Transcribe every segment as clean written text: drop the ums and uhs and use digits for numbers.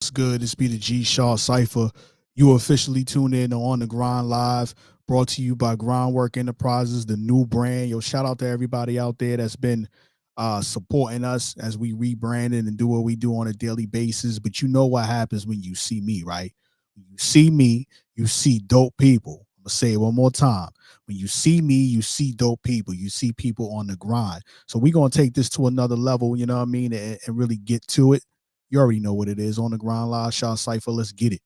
What's good? It's be the G Shaw Cipher. You officially tuned in on the Grind Live, brought to you by Groundwork Enterprises, the new brand. Yo, shout out to everybody out there that's been supporting us as we rebranded and do what we do on a daily basis. But you know what happens when you see me, right? When you see me, you see dope people. I'm gonna say it one more time. When you see me, you see dope people. You see people on the grind. So we're gonna take this to another level, you know what I mean, and really get to it. You already know what it is. On the Grind Live, Shaw Cipher. Let's get it.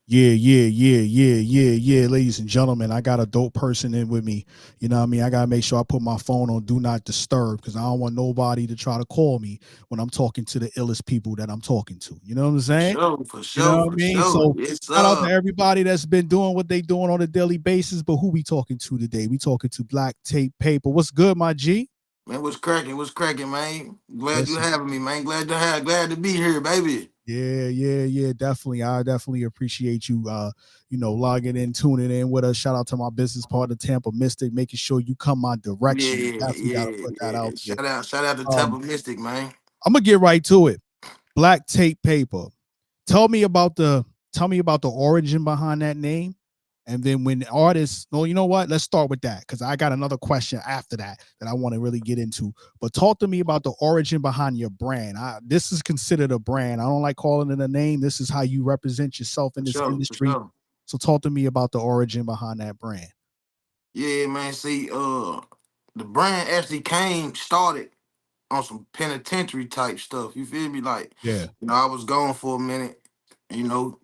Yeah, ladies and gentlemen. I got a dope person in with me. You know what I mean? I gotta make sure I put my phone on do not disturb because I don't want nobody to try to call me when I'm talking to the illest people that I'm talking to. You know what I'm For saying? sure, for You know sure, what I for mean? sure. So Yes, shout out to sir. everybody that's been doing what they doing on a daily basis. But who we talking to today? We talking to Black Tape Paper. What's good, my G? Man, what's cracking? What's cracking, man? Glad you Listen. having me, man. Glad to be here, baby. Yeah, definitely. I definitely appreciate you logging in, tuning in with us. Shout out to my business partner, Tampa Mystic, making sure you come my direction. Yeah, Definitely gotta yeah, put that yeah. out there. Shout out to Um, Tampa Mystic, man. I'm gonna get right to it. Black Tape Paper. Tell me about the tell me about the origin behind that name. And then when artists, no, you know what? Let's start with that because I got another question after that I want to really get into. But talk to me about the origin behind your brand. This is considered a brand. I don't like calling it a name. This is how you represent yourself in For this sure, for industry. sure. So talk to me about the origin behind that brand. Yeah, man. See, the brand actually started on some penitentiary type stuff. You feel me? Like, Yeah. I was gone for a minute. You know,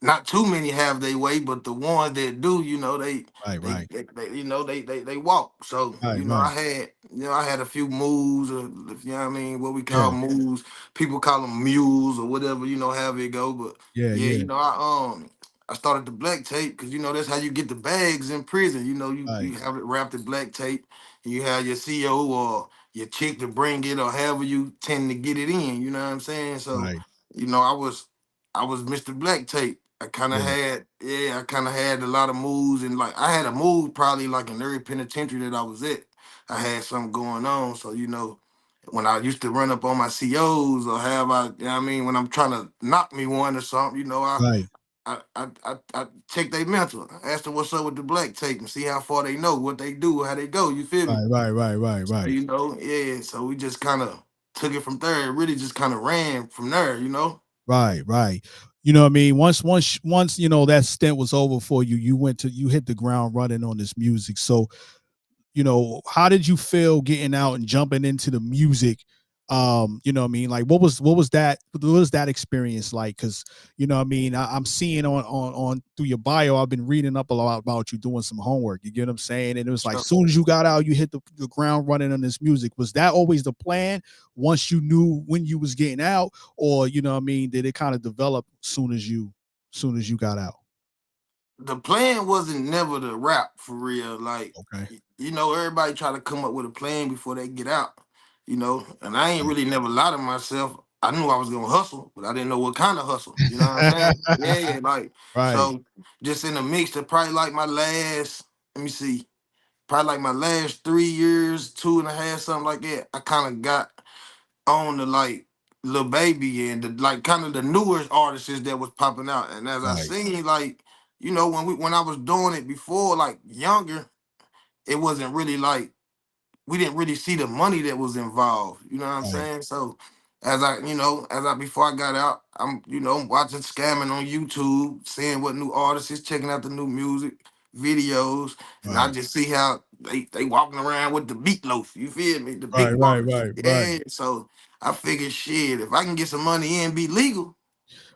not too many have their way, but the ones that do, Right, right, they walk. So, right, right. I had a few moves, or you know what I mean, what we call Yeah, moves. People call them mules or whatever, have it go. But yeah, yeah, yeah. I started the black tape because that's how you get the bags in prison. Right, You have it wrapped in black tape, and you have your CO or your chick to bring it, or however you tend to get it in. You know what I'm saying? So, right. you know, I was I was Mr. Black Tape. Yeah, I kind of had a lot of moves, and like I had a move probably like in every penitentiary that I was at. I had something going on, so when I used to run up on my COs or when I'm trying to knock me one or something, right, I check their mental. I ask them what's up with the Black Tape and see how far they know, what they do, how they go. You feel me? right. Yeah. So we just kind of took it from there. It really just kind of ran from there. Right. You know what I mean? Once that stint was over for you, you hit the ground running on this music. So, how did you feel getting out and jumping into the music? You know what I mean? Like what was that experience like? Cause you know what I mean, I'm seeing on through your bio, I've been reading up a lot about you doing some homework. You get what I'm saying? And it was like So soon as you got out, you hit the ground running on this music. Was that always the plan once you knew when you was getting out? Or you know what I mean, did it kind of develop soon as you got out? the plan wasn't never to rap for real. Like, Okay. everybody try to come up with a plan before they get out. And I ain't really never lied to myself. I knew I was gonna hustle, but I didn't know what kind of hustle. You know what I'm saying? Yeah, like Right. so. Just in the mix, to probably like my last. Let me see. Probably like my last 3 years, two and a half, something like that. I kind of got on the like Lil Baby and the like kind of the newer artists that was popping out. And as I Right. seen, like, when I was doing it before, like younger, it wasn't really like we didn't really see the money that was involved. You know what I'm Right. saying? So before I got out, I'm watching scamming on YouTube, seeing what new artists is checking out the new music videos, and I Right. just see how they walking around with the meatloaf. You feel me? The Right. big Right. bars. Right. Yeah. So I figured, shit, if I can get some money in, be legal.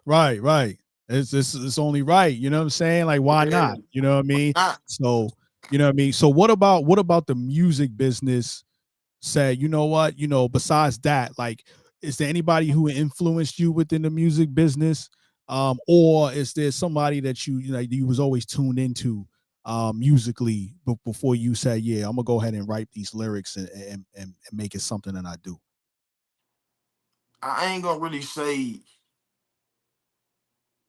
Right. It's only right. You know what I'm saying? Like, why Yeah. not? You know what I mean? Nah, So, you know what I mean? So what about the music business? Say, you know what, besides that, like, is there anybody who influenced you within the music business? Or is there somebody that you was always tuned into musically before you said, yeah, I'm gonna go ahead and write these lyrics and make it something that I do? I ain't gonna really say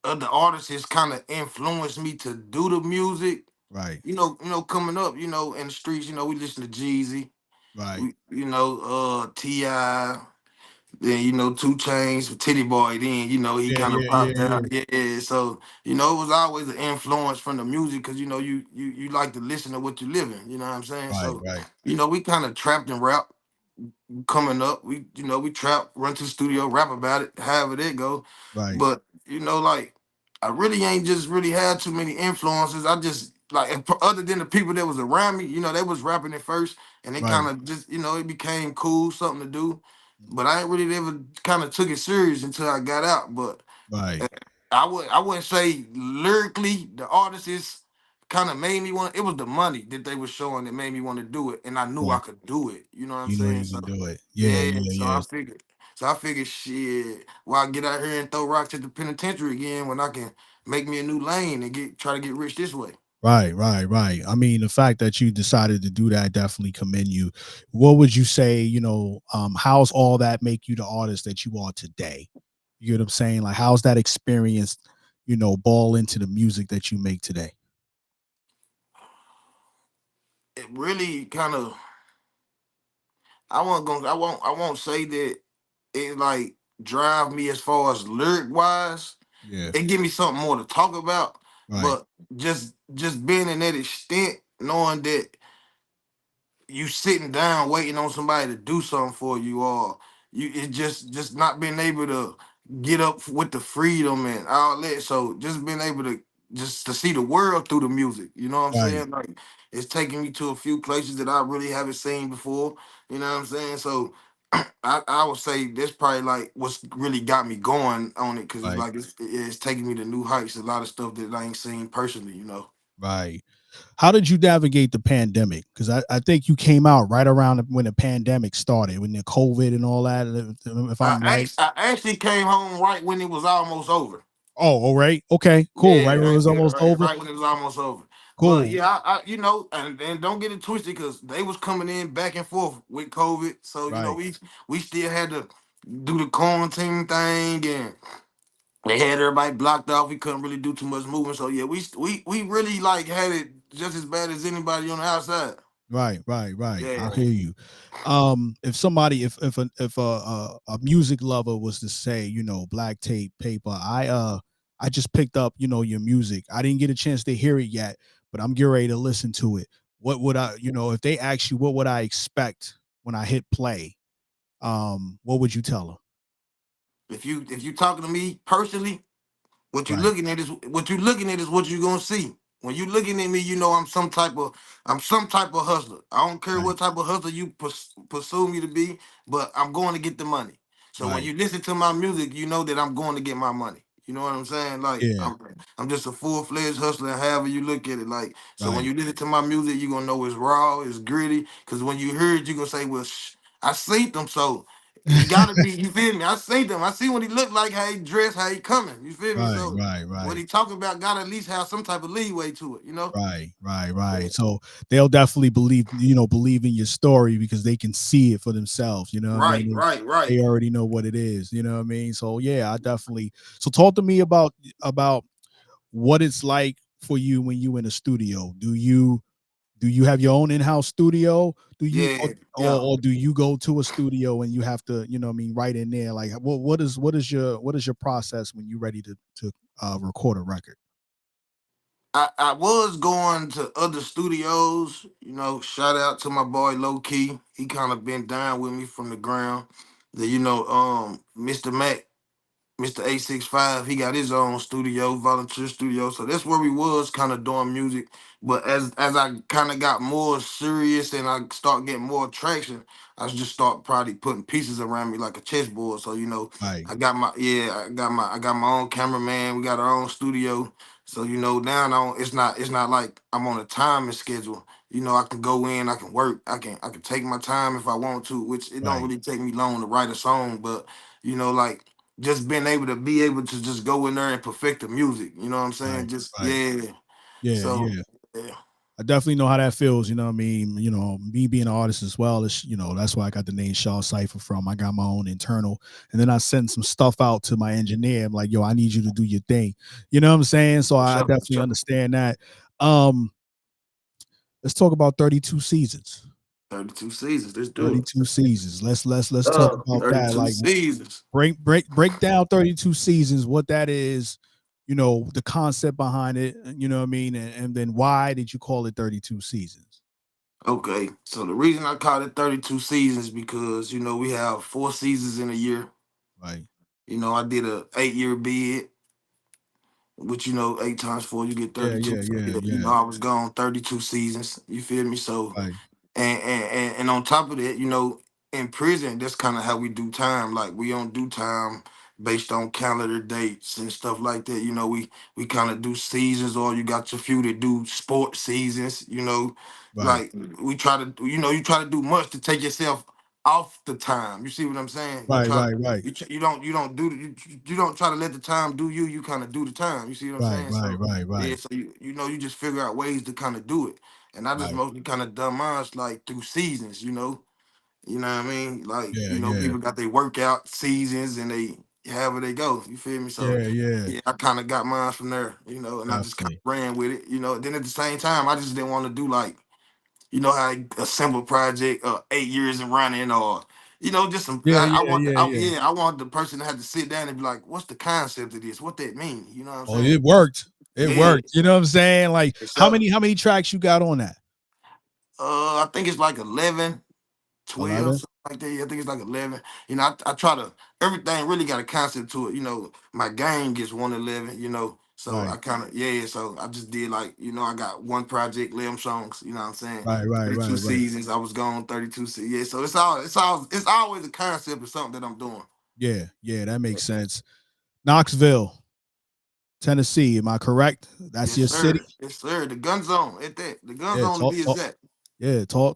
other artists has kind of influenced me to do the music. Right. Coming up, in the streets, we listen to Jeezy, Right. Ti. Then Two Chains, Titty Boy. Then he Yeah. kind of Yeah. Yeah. popped Yeah. out. Yeah, so it was always an influence from the music because you like to listen to what you living. You know what I'm saying? Right. So Right. we kind of trapped and rap coming up. We trap, run to the studio, rap about it, however it go. Right. But like I really ain't just really had too many influences. I just like other than the people that was around me, they was rapping it first, and it Right. kind of just it became cool, something to do. But I ain't really ever kind of took it serious until I got out. But Right. I wouldn't say lyrically the artist is kind of made me want. It was the money that they were showing that made me want to do it, and I knew I Right. could do it. You know what I'm You know saying? you So can do it. Yeah. yeah, Yeah. so Yeah. I figured shit. Why get out here and throw rocks at the penitentiary again when I can make me a new lane and try to get rich this way? Right, right, right. I mean, the fact that you decided to do that definitely commend you. What would you say, how's all that make you the artist that you are today? You get what I'm saying? Like, how's that experience, ball into the music that you make today? It really kind of. I won't say that it like drive me as far as lyric wise. Yeah. It give me something more to talk about, Right, but just being in that extent, knowing that you sitting down waiting on somebody to do something for you, or it just not being able to get up with the freedom and all that. So just being able to just to see the world through the music, you know what I'm right, saying? Like it's taking me to a few places that I really haven't seen before. You know what I'm saying? So I would say that's probably like what's really got me going on it because it's right, like it's taking me to new heights. A lot of stuff that I ain't seen personally. right. How did you navigate the pandemic? Because I think you came out right around when the pandemic started, when the COVID and all that, if I'm right. I actually came home right when it was almost over. Oh, all right. Okay, cool. Right Yeah, when it was almost over. right when it was almost over. But Cool. yeah, and don't get it twisted because they was coming in back and forth with COVID. So Right. we still had to do the quarantine thing, and they had everybody blocked off. We couldn't really do too much moving. So yeah, we really like had it just as bad as anybody on the outside. Right, right, right. I Yeah. hear you. If somebody, if a music lover was to say, Black Tape Paper, I just picked up, your music. I didn't get a chance to hear it yet, but I'm getting ready to listen to it. What would I, if they ask you, what would I expect when I hit play? What would you tell them? If you talking to me personally, Right, what you looking at is what you gonna see. When you looking at me, I'm some type of hustler. I don't care right, what type of hustler you pursue me to be, but I'm going to get the money. So when right. you listen to my music, you know that I'm going to get my money. You know what I'm saying? Like Yeah, I'm just a full-fledged hustler, however you look at it. Like so when right, you listen to my music, you're gonna know it's raw, it's gritty. Cause when you hear it, you're gonna say, well, I seen them, so he gotta be, you feel me? I seen them. I see what he look like, how he dress, how he coming. You feel me? right, So right, what right. he talking about gotta at least have some type of leeway to it. Right, right, Yeah. right. So they'll definitely believe in your story because they can see it for themselves. You know what I Right, mean? And right, right. they already know what it is. You know what I mean? So yeah, I definitely. So talk to me about what it's like for you when you in a studio. Do you have your own in-house studio? Do you Yeah, yeah. or do you go to a studio and you have to, what I mean, right in there? Like what is your process when you're ready to record a record? I was going to other studios, shout out to my boy Low Key. He kind of been down with me from the ground. Mr. Mac Mr. 865, he got his own studio, volunteer studio. So that's where we was kind of doing music. But as I kind of got more serious and I start getting more traction, I just start probably putting pieces around me like a chessboard. So Right, I got my own cameraman. We got our own studio. So now it's not like I'm on a timing schedule. I can go in, I can work, I can take my time if I want to, which it don't right, really take me long to write a song, but like just being able to be able to just go in there and perfect the music. You know what I'm saying? right, Just right. yeah. Yeah, So yeah. yeah. I definitely know how that feels. You know what I mean? Me being an artist as well. That's why I got the name Shaw Cipher from. I got my own internal, and then I send some stuff out to my engineer. I'm like, yo, I need you to do your thing. You know what I'm saying? So For I sure, for definitely sure. understand that. Um, let's talk about 32 seasons. 32 seasons. Let's do it. 32 seasons. Let's talk about that. 32 Like seasons. break down 32 seasons, what that is, the concept behind it, you know what I mean, and then why did you call it 32 seasons? Okay, so the reason I call it 32 seasons because we have 4 seasons in a year. Right. I did a 8-year bid, which 8 times 4 you get Yeah, 32. yeah, So yeah, yeah, yeah. I was gone 32 seasons. You feel me? So Right, and on top of that, in prison, that's kind of how we do time. Like we don't do time based on calendar dates and stuff like that. We kind of do seasons, or you got your few that do sport seasons. right, Like we try to, you try to do much to take yourself off the time. You see what I'm saying? You right, try to. right, right, You don't try to let the time do you. You kind of do the time. You see what I'm right, saying? right, So right, yeah. right, So you just figure out ways to kind of do it. And I just right. mostly kind of done mine like through seasons. You know what I mean? Like, Yeah, yeah, people got their workout seasons and they however they go. You feel me? So yeah, yeah. yeah, I kind of got mine from there, and I just kind Definitely. of ran with it. Then at the same time, I just didn't want to do like, how a simple project, 8 years and running, or just some. Yeah, I yeah, want, yeah, yeah. I want the person to have to sit down and be like, "What's the concept of this? What that mean?" You know what I'm Oh, saying? it worked. It Yeah, worked. You know what I'm saying? Like, for how sure. many tracks you got on that? I think it's like 11, 12, 11. something like that. Yeah, I think it's like 11. I try to, everything really got a concept to it. My game gets 111, So I Right, kind of, yeah, so I just did like, I got one project, 11 songs, you know what I'm saying? right, right, 32 right, right. seasons, I was gone 32 seasons. Yeah, so it's always a concept of something that I'm doing. Yeah, yeah, that makes sense. Knoxville, Tennessee. Am I correct? That's Yes, your city. sir. Yes, sir. The gun zone at that. The gun Yeah, zone to be exact.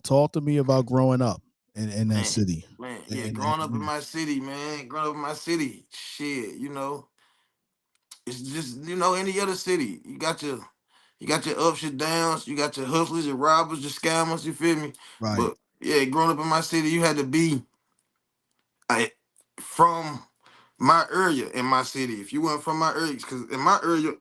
talk to me about growing up in that Man, city. man, yeah, And growing up in my city, man, growing up in my city, shit, it's just any other city. You got your ups, your downs, you got your hustlers, your robbers, your scammers. You feel me? right, But yeah, growing up in my city, you had to be I, from my area in my city. If you weren't from my area, because in my area,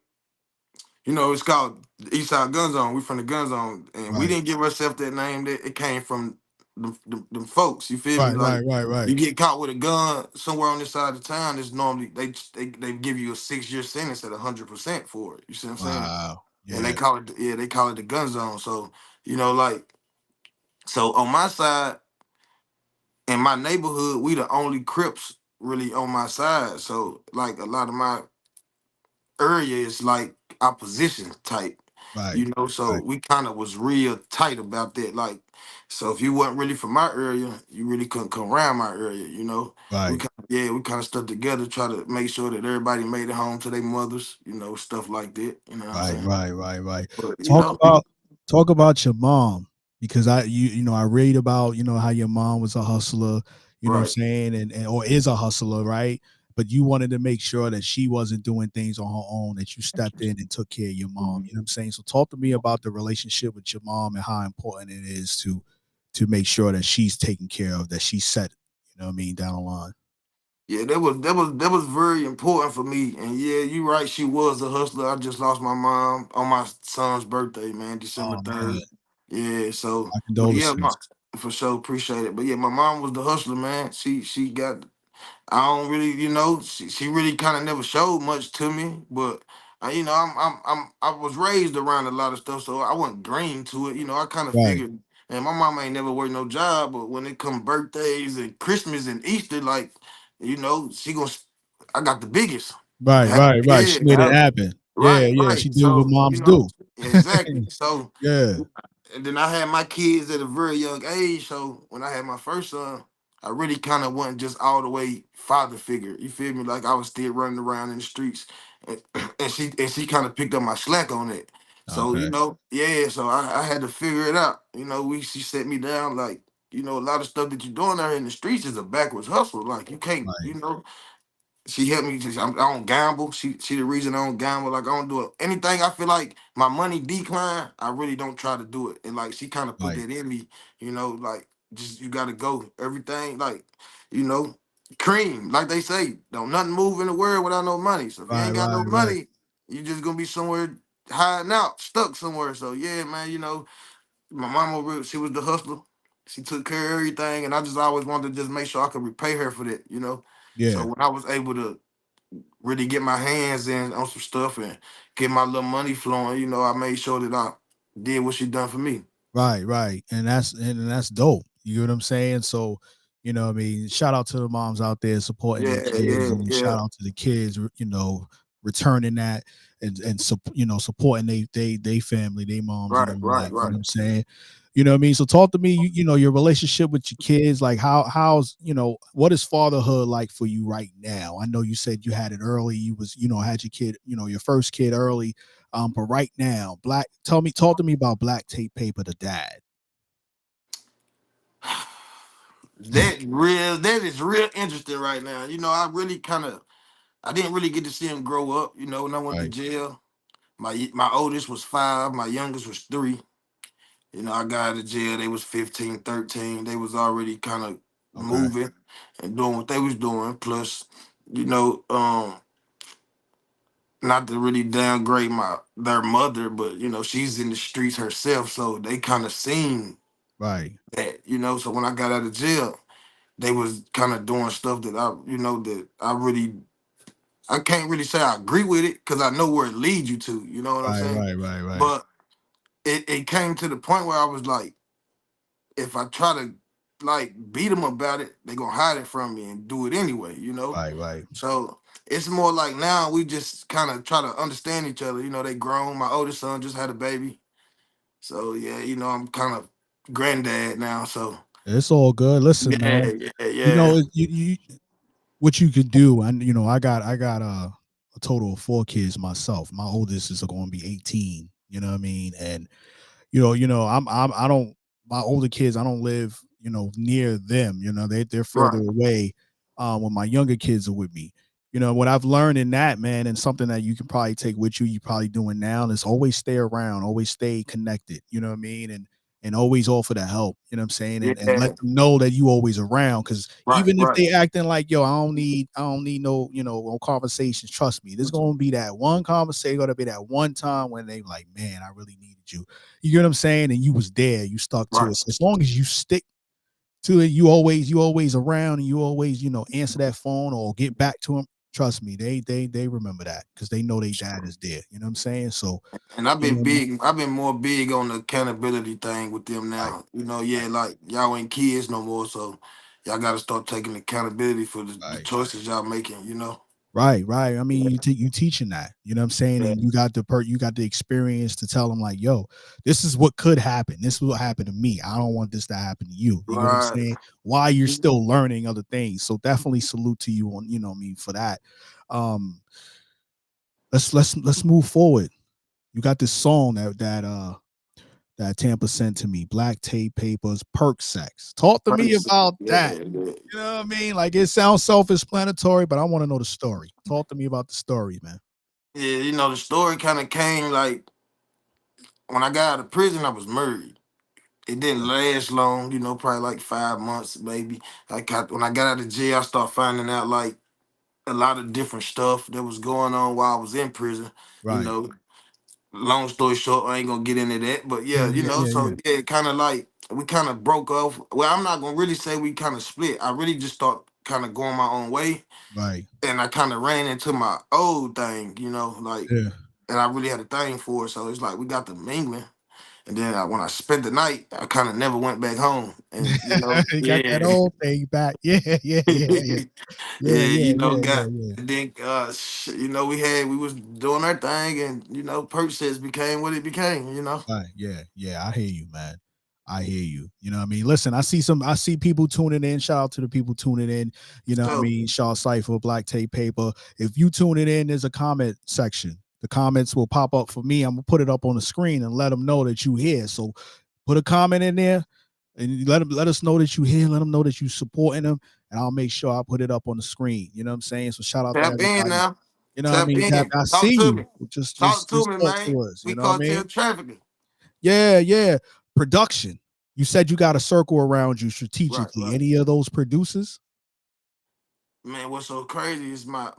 it's called the East Side Gun Zone. We from the Gun Zone, and we right, didn't give ourselves that name. That it came from them folks. You feel me? right, Like right, right, right. you get caught with a gun somewhere on this side of town, it's normally they give you a 6-year sentence at 100% for it. You see what I'm saying? Wow. And they Yeah. call it they call it the Gun Zone. So like so on my side in my neighborhood, we the only Crips really on my side. So like a lot of my area is like opposition type, Right. so Right. we kind of was real tight about that. Like, so if you wasn't really from my area, you really couldn't come around my area. Right. We kind of stuck together, try to make sure that everybody made it home to their mothers, stuff like that. You know what I'm Right, saying? right, right, right. But Talk about talk about your mom because I read about how your mom was a hustler, you know what I'm right. saying, and or is a hustler, right? But you wanted to make sure that she wasn't doing things on her own, that you stepped in and took care of your mom. You know what I'm saying? So talk to me about the relationship with your mom and how important it is to make sure that she's taken care of, that she's set, you know what I mean, down the line. Yeah, that was very important for me. And yeah, you right, she was a hustler. I just lost my mom on my son's birthday, man, December Oh man, 3rd. Yeah, so my but yeah, condolences. for sure appreciate it. But yeah, my mom was the hustler, man. She got I don't really, she really kind of never showed much to me, but I was raised around a lot of stuff, so I wasn't green to it. I kind of Right, figured, and my mom ain't never worked no job, but when it come birthdays and Christmas and Easter, like, she gonna, I got the biggest. right, right, right. Yeah, She made it happen. Yeah, right, yeah. She right. did what So moms do. exactly. So Yeah. and then I had my kids at a very young age. So when I had my first son, I really kind of wasn't just all the way father figure. You feel me? Like I was still running around in the streets, and, and she kind of picked up my slack on it. So Okay. yeah. So I had to figure it out. She set me down like a lot of stuff that you're doing out here in the streets is a backwards hustle. Like you can't, Right. She helped me. I don't gamble. She the reason I don't gamble. Like I don't do it. Anything I feel like my money decline, I really don't try to do it. And like she kind of put Right, that in me, like just you gotta go. Everything like, you know, cream. Like they say, don't nothing move in the world without no money. So if you right, ain't got no right. money, you just gonna be somewhere hiding out, stuck somewhere. So yeah, man, my mama, she was the hustler. She took care of everything, and I just always wanted to just make sure I could repay her for that. So Yeah, when I was able to really get my hands in on some stuff and get my little money flowing, I made sure that I did what she done for me. right, and that's dope. You know what I'm saying? So, I mean, shout out to the moms out there supporting Yeah, their kids, yeah, and yeah. shout out to the kids, returning that and supporting they family, they moms and Right, all right, that. You know right. what I'm saying? You know what I mean? So talk to me, your relationship with your kids, like how's, what is fatherhood like for you right now? I know you said you had it early, you was, had your kid, your first kid early. But right now, talk to me about BlacTape Papah, the dad. That is real interesting right now. I didn't really get to see him grow up, when I went to Right. jail. My oldest was 5, my youngest was 3. I got out of jail, they was 15, 13. They was already kind of Okay. moving and doing what they was doing. Plus, you know, um, not to really downgrade their mother, but she's in the streets herself, so they kind of seen Right. that. So when I got out of jail, they was kind of doing stuff that I can't really say I agree with it because I know where it leads you to. You know what I'm Right. saying? Right. Right. Right. But it came to the point where I was like, if I try to like beat them about it, they gonna hide it from me and do it anyway. Right. Right. So it's more like now we just kind of try to understand each other. They grown. My oldest son just had a baby. So yeah, I'm kind of granddad now. So It's all good. Listen, yeah, man. yeah, yeah. You what you could do, and I got a total of 4 kids myself. My oldest is going to be 18. You know what I mean? And I don't my older kids, I don't live, near them. They're further Right. away when my younger kids are with me. What I've learned in that, man, and something that you can probably take with you, you probably doing now, is always stay around, always stay connected, you know what I mean? And always offer the help, you know what I'm saying? And let Yeah. them know that you always around. Cause Right. even if Right. they acting like, yo, I don't need no, no conversations. Trust me, there's gonna be that one conversation, gonna be that one time when they like, man, I really needed you. You get what I'm saying? And you was there, you stuck to Right. it. So as long as you stick to it, you always around, and you always, answer that phone or get back to them. Trust me, they remember that because they know their dad is there. You know what I'm saying? So, And I've you been know what big. I've been more big on the accountability thing with them I mean? now. Right, Yeah, like y'all ain't kids no more, so y'all got to start taking accountability for the right, choices y'all making. right. I mean, you teaching that. You know what I'm saying? Yeah. And you got the experience to tell them like, yo, this is what could happen. This is what happened to me. I don't want this to happen to you. You get what I'm Right. saying? While you're still learning other things. So definitely salute to you on, what I mean, for that. Um, let's move forward. You got this song that Tampa sent to me, BlacTape Papah's Perk Sex. Talk to me Person. about Yeah, that. yeah. You know what I mean? Like, it sounds self-explanatory, but I want to know the story. Talk to me about the story, man. Yeah, the story kind of came like when I got out of prison. I was married. It didn't last long. Probably like 5 months, maybe. When I got out of jail, I started finding out like a lot of different stuff that was going on while I was in prison. You Right. know, long story short, I ain't gonna get into that. But Yeah, yeah, yeah, yeah, yeah. so yeah, kind of like we kind of broke off. Well, I'm not gonna really say we kind of split. I really just start kind of going my own way, Right. and I kind of ran into my old thing, like, Yeah. and I really had a thing for it. So it's like we got the mingling, and then when I spent the night, I kind of never went back home, and You got that yeah. old thing back. Yeah, yeah, yeah, yeah. Yeah, Yeah, yeah, yeah, yeah, got yeah. then we was doing our thing, and Perk Sex became what it became. Right. Yeah. Yeah. I hear you, man. I hear you. You know what I mean? Listen, I see people tuning in. Shout out to the people tuning in. You know what I So mean? Shaw Cypher, BlacTape Papah. If you tune it in, there's a comment section. The comments will pop up for me. I'm gonna put it up on the screen and let them know that you here. So put a comment in there and let us know that you here. Let them know that you supporting them. and I'll make sure I put it up on the screen. You know what I'm saying? So shout out to Tap in everybody. now. You know what I Tap mean? Tap, in. I Talk see to you. me. Just Talk just to just me, talk man. to us. You We know what I mean? cartel trafficking. Yeah, yeah. Production. You said you got a circle around you Right, strategically. right. Any of those producers? Man, what's so crazy is my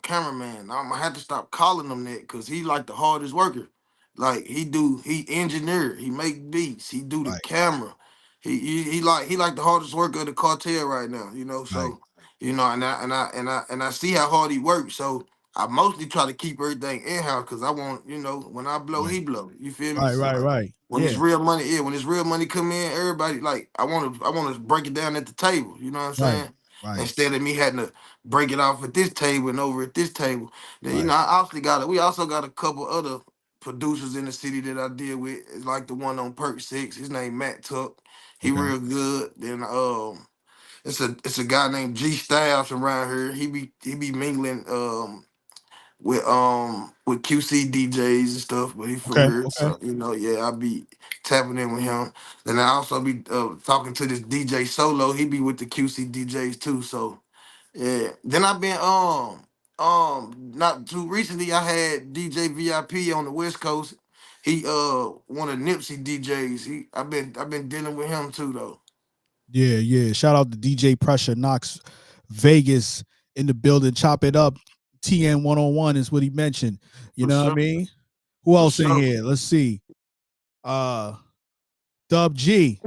cameraman. I'm gonna have to stop calling him that because he like the hardest worker. Like he engineer, he make beats, he do the Right, camera. He like the hardest worker of the cartel right now. You know, right, so and I see how hard he works. So I mostly try to keep everything in house because I want when I blow, right, he blow. You feel me? right, So right, like right. when it's Yeah, real money, yeah, when it's real money come in, everybody like I want to break it down at the table. You know what I'm right, saying? right, Instead of me having to break it off at this table and over at this table. Then right. we also got a couple other producers in the city that I deal with. It's like the one on Perk Sex. His name Matt Tuck. He Okay. real good. Then it's a guy named G Styles around here. He be mingling with QC DJs and stuff, but he from Okay. here, Okay. so yeah, I be tapping in with him. Then I also be talking to this DJ Solo. He be with the QC DJs too, so yeah. Then I've been not too recently. I had DJ VIP on the West Coast. He one of Nipsey DJs. I've been dealing with him too though. Yeah, yeah. Shout out to DJ Pressure Knox Vegas in the building. Chop it up. TN 101 is what he mentioned. You For know what I sure, mean? Who for else in sure. here? Let's see. Uh Dub G.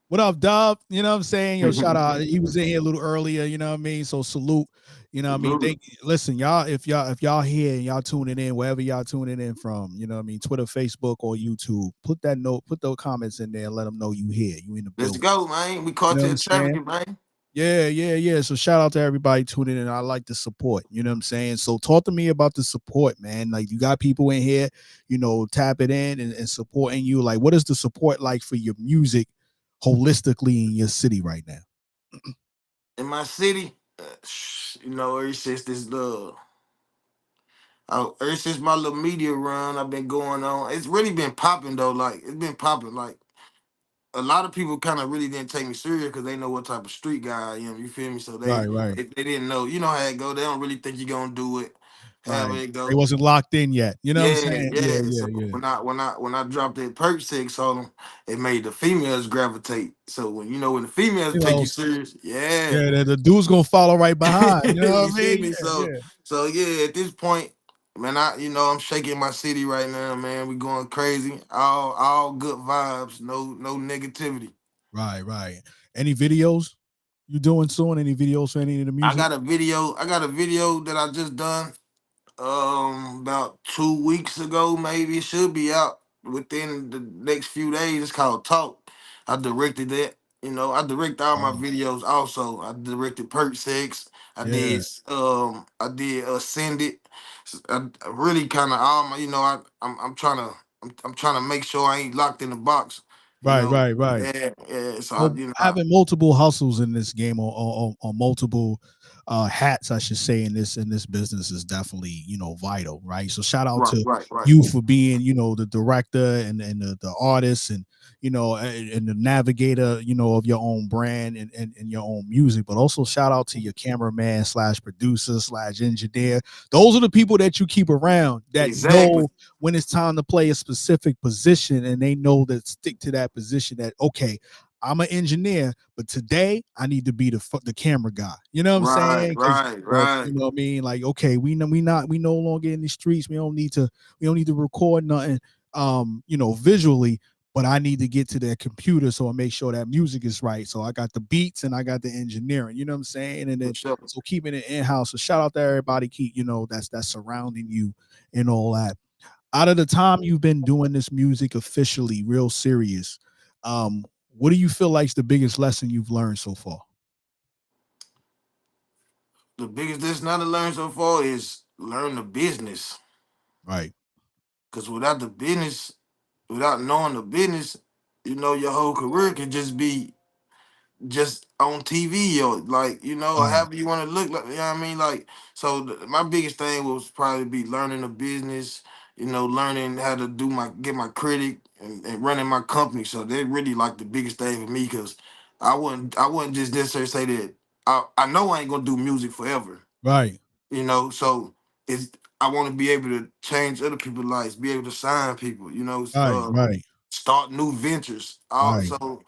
What up, Dub? You know what I'm saying? Yo, shout out. He was in here a little earlier, you know what I mean? So salute. You know what I mean? Salute. Thank listen, y'all, if y'all here and y'all tuning in, wherever y'all tuning in from, you know what I mean, Twitter, Facebook, or YouTube, put those comments in there and let them know you here. You in the Let's building. go, man. We You caught know what to I'm saying? trafficking, man. Yeah, yeah, yeah. So shout out to everybody tuning in. I like the support. You know what I'm saying? So talk to me about the support, man. Like you got people in here, tap it in and supporting you. Like, what is the support like for your music holistically in your city right now? In my city, ever since ever since my little media run, I've been going on. It's really been popping though. Like it's been popping. Like a lot of people kind of really didn't take me serious because they know what type of street guy I am. You feel me? So Right, right, they didn't know. You know how it go. They don't really think you're gonna do it. However right. it They go. wasn't locked in yet. You know what I'm Yeah, saying? Yeah, yeah. yeah, So yeah. when I dropped that Perk Sex on them, it made the females gravitate. So when the females take you Females. serious, yeah. Yeah, the dude's gonna follow right behind. You know You what I see mean? me? Yeah, So yeah. so yeah, at this point, man, I'm shaking my city right now, man. We going crazy. All good vibes, no negativity. Right, right. Any videos you doing soon? Any videos for any of the I music? got a video. I got a video that I just done about 2 weeks ago, maybe. It should be out within the next few days. It's called Talk. I directed that. I direct all my Wow. videos also. I directed Perk Sex. Yeah. I did Send It. I really kind of all my I'm trying to make sure I ain't locked in the box. You Right, know. right, right. Yeah, yeah. So Well, having multiple hustles in this game or multiple hats, I should say, in this business is definitely vital, right? So shout out right, to right, right. you for being the director and the artist and and the navigator of your own brand and your own music, but also shout out to your cameraman slash producer slash engineer. Those are the people that you keep around that Exactly. know when it's time to play a specific position and they know that stick to that position that okay, I'm an engineer, but today I need to be the camera guy. You know what I'm Right, saying? Because right, right. you know what I mean. Like, okay, we no longer in the streets. We don't need to record nothing. Visually, but I need to get to that computer so I make sure that music is right. So I got the beats and I got the engineering. You know what I'm saying? And For then sure. so keeping it in house. So shout out to everybody. Keep that's surrounding you and all that out of the time you've been doing this music officially, real serious, what do you feel like's the biggest lesson you've learned so far? The biggest lesson I done learned so far is learn the business. Right. Cause without the business, without knowing the business, your whole career can just be just on TV or like, Right. however you want to look like, you know what I mean? Like, so my biggest thing was probably be learning the business, learning how to get my credit and running my company. So they really like the biggest thing for me because I wouldn't just necessarily say that I know I ain't gonna do music forever. Right. So it's I want to be able to change other people's lives, be able to sign people, Right. Right. start new ventures. Right. So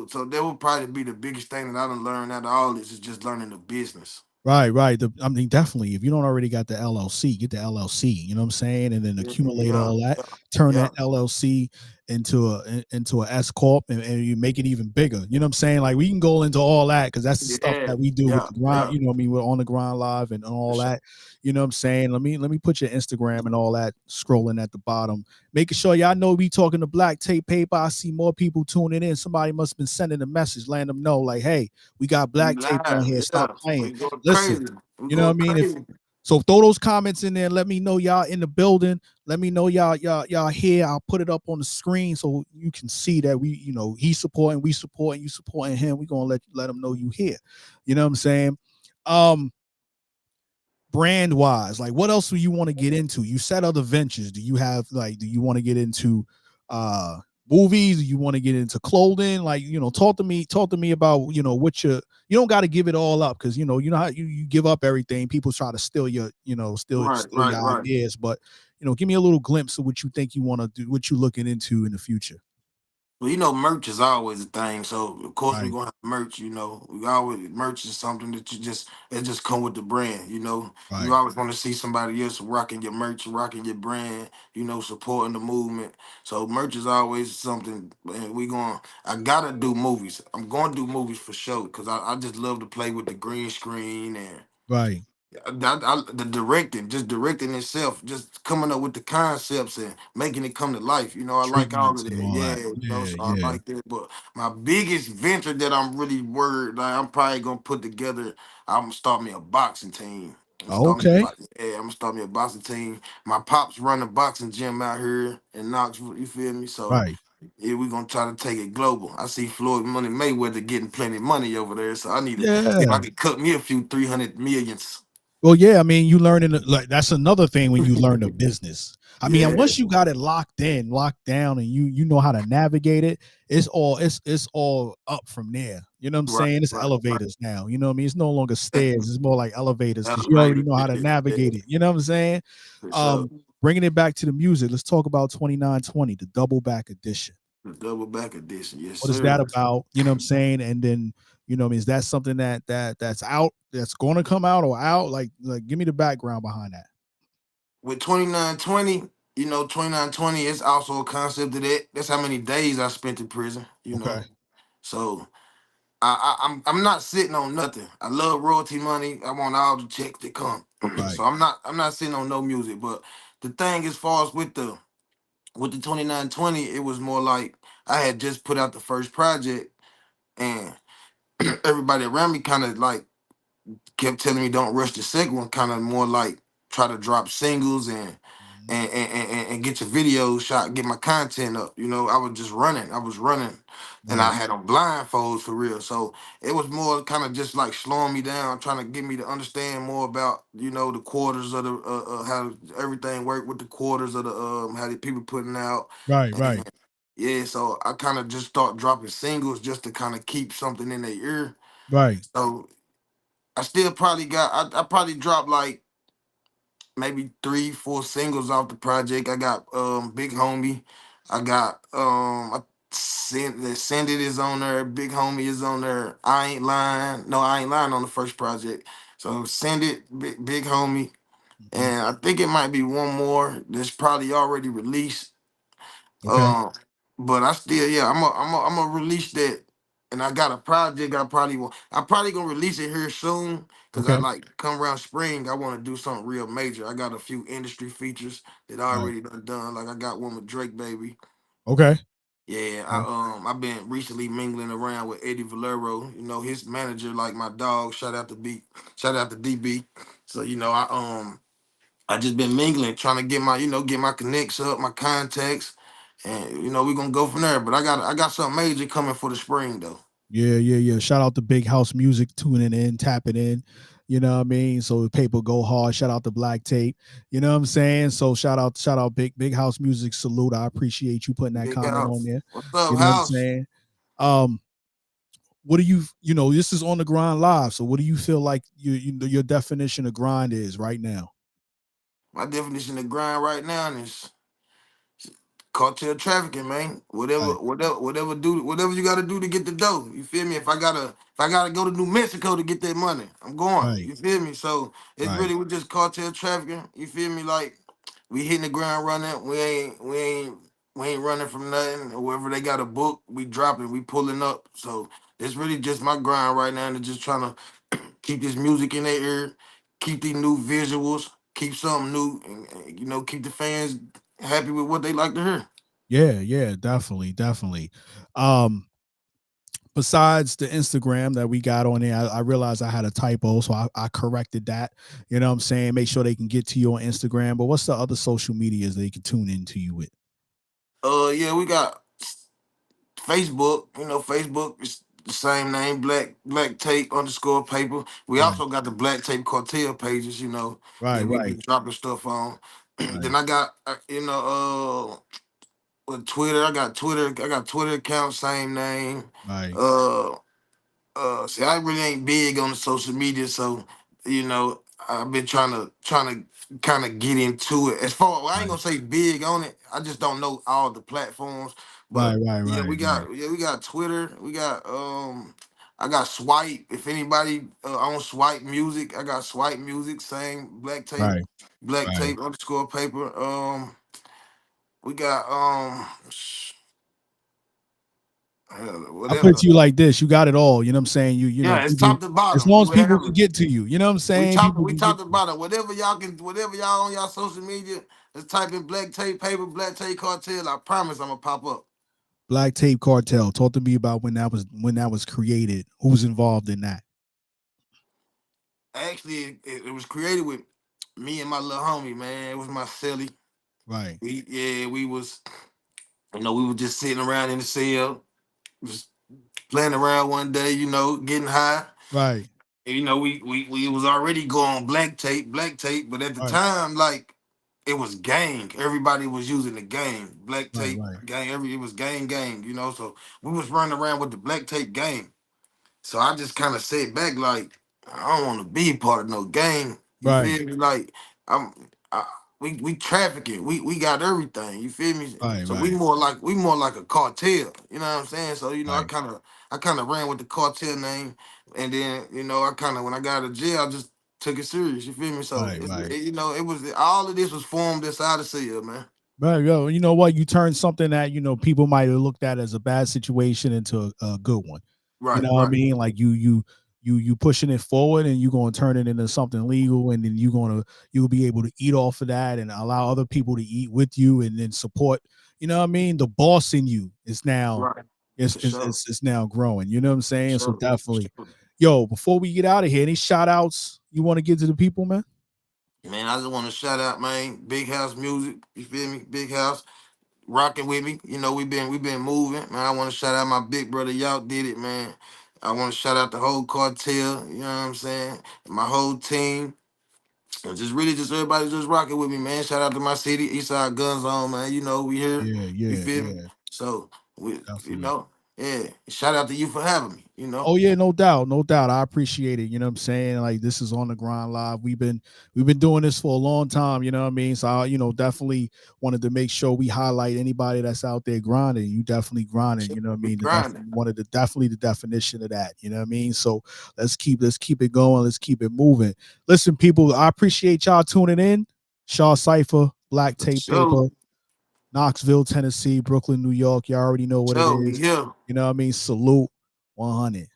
that would probably be the biggest thing that I done learned out of all this is just learning the business. Right, right. I mean, definitely. If you don't already got the LLC, get the LLC. You know what I'm saying, and then Yeah, accumulate yeah, all that. yeah, Turn yeah, that LLC into a S corp, and you make it even bigger. You know what I'm saying? Like we can go into all that because that's the stuff yeah, that we do with yeah, the grind. yeah, You know, what I mean, we're on the grind live and for all sure. that. You know what I'm saying? Let me put your Instagram and all that scrolling at the bottom, making sure y'all know we talking to Black Tape Paper. I see more people tuning in. Somebody must have been sending a message, letting them know, like, hey, we got We Black Tape on live, here. Stop yeah. playing. We going Listen, crazy. We you know what I going mean? If crazy. so, throw those comments in there. Let me know y'all in the building. Let me know y'all here. I'll put it up on the screen so you can see that he's supporting, we supporting, you supporting him. We gonna let him know you here. You know what I'm saying? Um, brand wise, like what else do you want to get into? You said other ventures. Do you want to get into movies? Do you want to get into clothing? Like, talk to me about, what you don't got to give it all up because you know how you give up everything. People try to steal your, Right, steal right, your right. ideas, but give me a little glimpse of what you think you want to do, what you're looking into in the future. Well, merch is always a thing. So of course we're Right, gonna have merch. We always merch is something that it just come with the brand. You right, always want to see somebody else rocking your merch, rocking your brand. Supporting the movement. So merch is always something. And I gotta do movies. I'm gonna do movies for sure because I just love to play with the green screen and right. the directing, just directing itself, just coming up with the concepts and making it come to life. I like all Treatments of and that. all Yeah, that. Yeah, so I yeah. like that. But my biggest venture that I'm really worried, like I'm probably gonna put together, I'm gonna start me a boxing team. Okay. I'm gonna start me a boxing team. My pops run a boxing gym out here in Knoxville. You feel me? So Right. yeah, we're gonna try to take it global. I see Floyd Money Mayweather getting plenty of money over there, so I need to see if I Yeah. can cut me a few 300 millions. Well, yeah, I mean, you learn like that's another thing when you learn the business. I mean, and Yeah, once you got it locked in, locked down, and you know how to navigate it, it's all up from there. You know what I'm right, saying? It's right. elevators now. You know what I mean? It's no longer Exactly. stairs. It's more like elevators because you already Elevator. know how to Yeah, navigate it. You know what I'm saying? for sure. Um, bringing it back to the music. Let's talk about 2920, the double back edition. The double back edition. Yes, What is that sir. about? You know what I'm saying? And then, what I mean, is that something that's out, that's going to come out or out? Like, give me the background behind that. With 2920, 2920 is also a concept of that. That's how many days I spent in prison. Okay. So I'm not sitting on nothing. I love royalty money. I want all the checks that come. Right. So I'm not sitting on no music. But the thing as far as with the 2920, it was more like I had just put out the first project and everybody around me kind of like kept telling me don't rush the second one, kind of more like try to drop singles and Mhm. and get your videos shot, get my content up. I was just running. I was running and I Right. had on blindfolds for real. So it was more kind of just like slowing me down, trying to get me to understand more about, the quarters of the how everything worked with the quarters of the how the people putting out. Right. And Right. yeah, so I kind of just start dropping singles just to kind of keep something in their ear. Right. So I still probably I probably dropped like maybe 3, 4 singles off the project. I got Big Homie. I got Send It is on there. Big Homie is on there. I Ain't Lying. No, I Ain't Lying on the first project. So Send It, Big Homie. Mhm. And I think it might be one more that's probably already released. Okay. Um, but I still, yeah, I'm a release that, and I got a project. I'm probably gonna release it here soon because I Okay. like come around spring. I want to do something real major. I got a few industry features that I Right. already done. Like I got one with Drake, baby. Okay. Yeah, Okay. I've been recently mingling around with Eddie Valero. His manager, like my dog. Shout out to DB. So I just been mingling, trying to get my connects up, my contacts, and we gonna go from there. But I got something major coming for the spring though. Yeah. Yeah. Yeah. Shout out to Big House Music, tuning in, tapping in. You know what I mean? So the paper go hard. Shout out to Black Tape. You know what I'm saying? So shout out Big House Music. Salute. I appreciate you putting that Big comment on house. there. What's up, You know what I'm house? saying? Um, what do you, this is on the grind live. So what do you feel like your definition of grind is right now? My definition of grind right now is cartel trafficking, man. Whatever, Right, whatever you gotta do to get the dough. You feel me? If I gotta go to New Mexico to get that money, I'm going. right, You feel me? So it's right. really we just cartel trafficking. You feel me? Like we hitting the ground running. We ain't running from nothing. Or wherever they got a book, we dropping, we pulling up. So it's really just my grind right now, and just trying to keep this music in their ear, keep these new visuals, keep something new, and keep the fans happy with what they like to hear. Yeah, yeah, definitely, definitely. Um, Besides the Instagram that we got on there, I realized I had a typo, so I corrected that. You know what I'm saying? Make sure they can get to you on Instagram. But what's the other social medias they can tune into you with? Yeah, we got Facebook. Facebook is the same name, Black Tape underscore Paper. We Right, also got the Black Tape Cartel pages. right, That we right, be dropping stuff on. right, Then I got with Twitter. I got Twitter. I got Twitter account, same name. right, Uh, See, I really ain't big on the social media, so I've been trying to kind of get into it. As far, well, I ain't right, gonna say big on it. I just don't know all the platforms. right, But right, yeah, right, right, we got Twitter. We got I got Swipe. If anybody on Swipe Music, I got Swipe Music. Same right, Black right. Tape underscore Paper. We got I put it whatever. to you like this: you got it all. You know what I'm saying? Yeah, it's People, top to as bottom. long as You people have can it. get to you. You know what I'm saying? People We can get talked to you. about it. Whatever y'all on y'all social media, just type in Black Tape Paper, Black Tape Cartel. I promise I'm gonna pop up. Black Tape Cartel. Talk to me about when that was created. Who's involved in that? Actually, it was created with me and my little homie, man. It was my celly. Right, We was, we were just sitting around in the cell, just playing around one day, getting high. right, And, we was already going black tape, but at the right, time, like it was gang. Everybody was using the gang, black right, tape right, gang. It was gang. So we was running around with the black tape gang. So I just kind of sat back like I don't want to be part of no gang. You right, feel me? Like I'm, I, we trafficking. We got everything. You feel me? right, So right, we more like a cartel. You know what I'm saying? So right, I kind of ran with the cartel name, and then I kind of when I got out of jail, I just took it serious. You feel me? So right, right. it was all of this was formed inside the cell, man. Right, yo, you know what? You turn something that people might have looked at as a bad situation into a good one. You Right, know what I right. mean? Like you pushing it forward, and you're going to turn it into something legal, and then you'll be able to eat off of that, and allow other people to eat with you, and then support. You know what I mean? The boss in you is now Right. is For is sure. is, is now growing. You know what I'm For saying? So sure. definitely, yo. Before we get out of here, any shout outs you want to give to the people, man? Man, I just want to shout out, man, Big House Music. You feel me? Big House rocking with me. We've been moving. Man, I want to shout out my big brother. Y'all did it, man. I want to shout out the whole cartel. You know what I'm saying? My whole team. And just really just everybody just rocking with me, man. Shout out to my city, Eastside Gun Zone, man. We here. Yeah, You yeah, feel me? yeah, So definitely. yeah. Shout out to you for having me. Oh yeah, no doubt, no doubt. I appreciate it. You know what I'm saying? Like this is on the grind live. We've been doing this for a long time. You know what I mean? So definitely wanted to make sure we highlight anybody that's out there grinding. You definitely grinding. You know what I We mean? grinding. Definitely the definition of that. You know what I mean? So let's keep it going. Let's keep it moving. Listen, people, I appreciate y'all tuning in. Shaw Cipher, Black For Tape sure. Paper, Knoxville, Tennessee, Brooklyn, New York. You all already know what it So we is. here. You know what I mean? Salute 100.